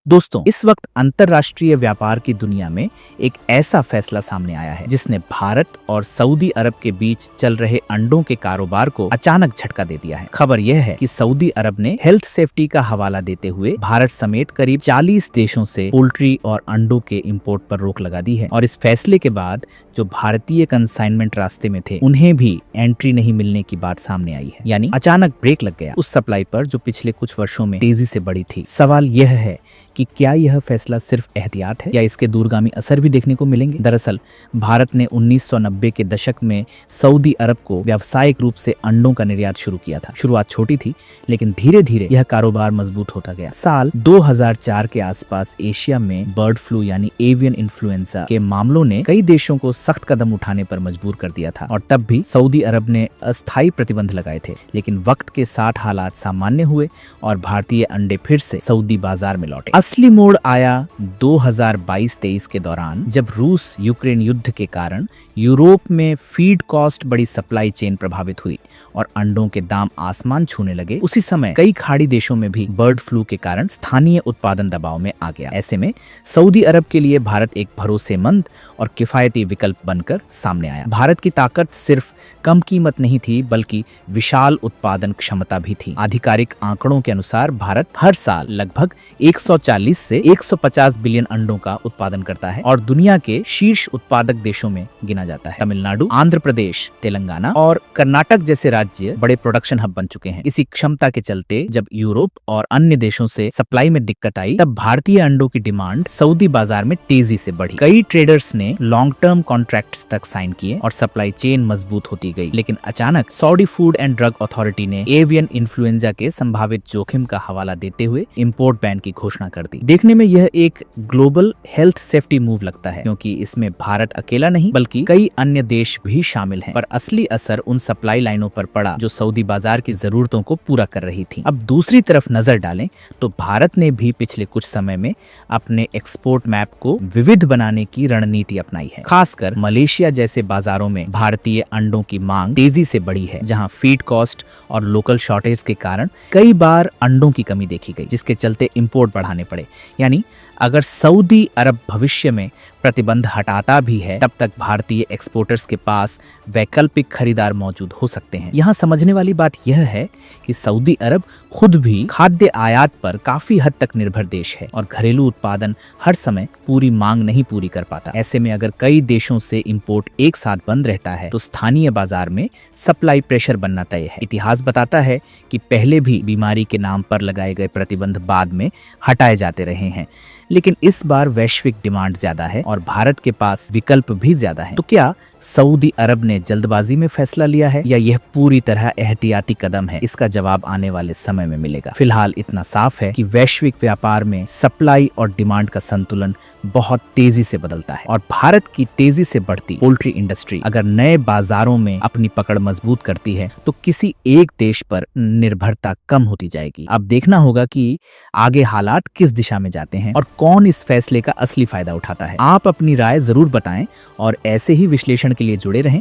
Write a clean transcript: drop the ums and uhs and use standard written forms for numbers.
दोस्तों, इस वक्त अंतरराष्ट्रीय व्यापार की दुनिया में एक ऐसा फैसला सामने आया है जिसने भारत और सऊदी अरब के बीच चल रहे अंडों के कारोबार को अचानक झटका दे दिया है। खबर यह है कि सऊदी अरब ने हेल्थ सेफ्टी का हवाला देते हुए भारत समेत करीब 40 देशों से पोल्ट्री और अंडों के इंपोर्ट पर रोक लगा दी है और इस फैसले के बाद जो भारतीय कंसाइनमेंट रास्ते में थे उन्हें भी एंट्री नहीं मिलने की बात सामने आई है। यानी अचानक ब्रेक लग गया उस सप्लाई पर जो पिछले कुछ वर्षों में तेजी से बढ़ी थी। सवाल यह है कि क्या यह फैसला सिर्फ एहतियात है या इसके दूरगामी असर भी देखने को मिलेंगे। दरअसल भारत ने 1990 के दशक में सऊदी अरब को व्यावसायिक रूप से अंडों का निर्यात शुरू किया था। शुरुआत छोटी थी लेकिन धीरे धीरे यह कारोबार मजबूत होता गया। साल 2004 के आसपास एशिया में बर्ड फ्लू यानी एवियन इन्फ्लुएंजा के मामलों ने कई देशों को सख्त कदम उठाने पर मजबूर कर दिया था और तब भी सऊदी अरब ने अस्थायी प्रतिबंध लगाए थे। लेकिन वक्त के साथ हालात सामान्य हुए और भारतीय अंडे फिर से सऊदी बाजार में लौटे। असली मोड़ आया 2022-23 के दौरान जब रूस यूक्रेन युद्ध के कारण यूरोप में फीड कॉस्ट बड़ी सप्लाई चेन प्रभावित हुई और अंडों के दाम आसमान छूने लगे। उसी समय कई खाड़ी देशों में भी बर्ड फ्लू के कारण स्थानीय उत्पादन दबाव में आ गया। ऐसे में सऊदी अरब के लिए भारत एक भरोसेमंद और किफायती विकल्प बनकर सामने आया। भारत की ताकत सिर्फ कम कीमत नहीं थी बल्कि विशाल उत्पादन क्षमता भी थी। आधिकारिक आंकड़ों के अनुसार भारत हर साल लगभग 140 से 150 बिलियन अंडों का उत्पादन करता है और दुनिया के शीर्ष उत्पादक देशों में गिना जाता है। तमिलनाडु, आंध्र प्रदेश, तेलंगाना और कर्नाटक जैसे राज्य बड़े प्रोडक्शन हब बन चुके हैं। इसी क्षमता के चलते जब यूरोप और अन्य देशों से सप्लाई में दिक्कत आई तब भारतीय अंडों की डिमांड सऊदी बाजार में तेजी से बढ़ी। कई ट्रेडर्स ने लॉन्ग टर्म कॉन्ट्रैक्ट्स तक साइन किए और सप्लाई चेन मजबूत होती गई। लेकिन अचानक Saudi food and drug authority ने एवियन इन्फ्लुएंजा के संभावित जोखिम का हवाला देते हुए इंपोर्ट बैन की घोषणा कर दी। देखने में यह एक ग्लोबल हेल्थ सेफ्टी मूव लगता है क्योंकि इसमें भारत अकेला नहीं बल्कि कई अन्य देश भी शामिल हैं। पर असली असर उन सप्लाई लाइनों पर पड़ा जो सऊदी बाजार की जरूरतों को पूरा कर रही थी। अब दूसरी तरफ नजर डालें तो भारत ने भी पिछले कुछ समय में अपने एक्सपोर्ट मैप को विविध बनाने की रणनीति अपनाई है। खासकर मलेशिया जैसे बाजारों में भारतीय अंडों की मांग तेजी से बढ़ी है जहां फीड कॉस्ट और लोकल शॉर्टेज के कारण कई बार अंडों की कमी देखी गई जिसके चलते इंपोर्ट बढ़ाने पड़े। यानी अगर सऊदी अरब भविष्य में प्रतिबंध हटाता भी है तब तक भारतीय एक्सपोर्टर्स के पास वैकल्पिक खरीदार मौजूद हो सकते हैं। यहाँ समझने वाली बात यह है कि सऊदी अरब खुद भी खाद्य आयात पर काफी हद तक निर्भर देश है और घरेलू उत्पादन हर समय पूरी मांग नहीं पूरी कर पाता। ऐसे में अगर कई देशों से इंपोर्ट एक साथ बंद रहता है तो स्थानीय बाजार में सप्लाई प्रेशर बनना तय है। इतिहास बताता है कि पहले भी बीमारी के नाम पर लगाए गए प्रतिबंध बाद में हटाए जाते रहे हैं लेकिन इस बार वैश्विक डिमांड ज्यादा है और भारत के पास विकल्प भी ज्यादा है। तो क्या सऊदी अरब ने जल्दबाजी में फैसला लिया है या यह पूरी तरह एहतियाती कदम है? इसका जवाब आने वाले समय में मिलेगा। फिलहाल इतना साफ है कि वैश्विक व्यापार में सप्लाई और डिमांड का संतुलन बहुत तेजी से बदलता है और भारत की तेजी से बढ़ती पोल्ट्री इंडस्ट्री अगर नए बाजारों में अपनी पकड़ मजबूत करती है तो किसी एक देश पर निर्भरता कम होती जाएगी। अब देखना होगा कि आगे हालात किस दिशा में जाते हैं और कौन इस फैसले का असली फायदा उठाता है। आप अपनी राय जरूर बताएं और ऐसे ही विश्लेषण के लिए जुड़े रहें।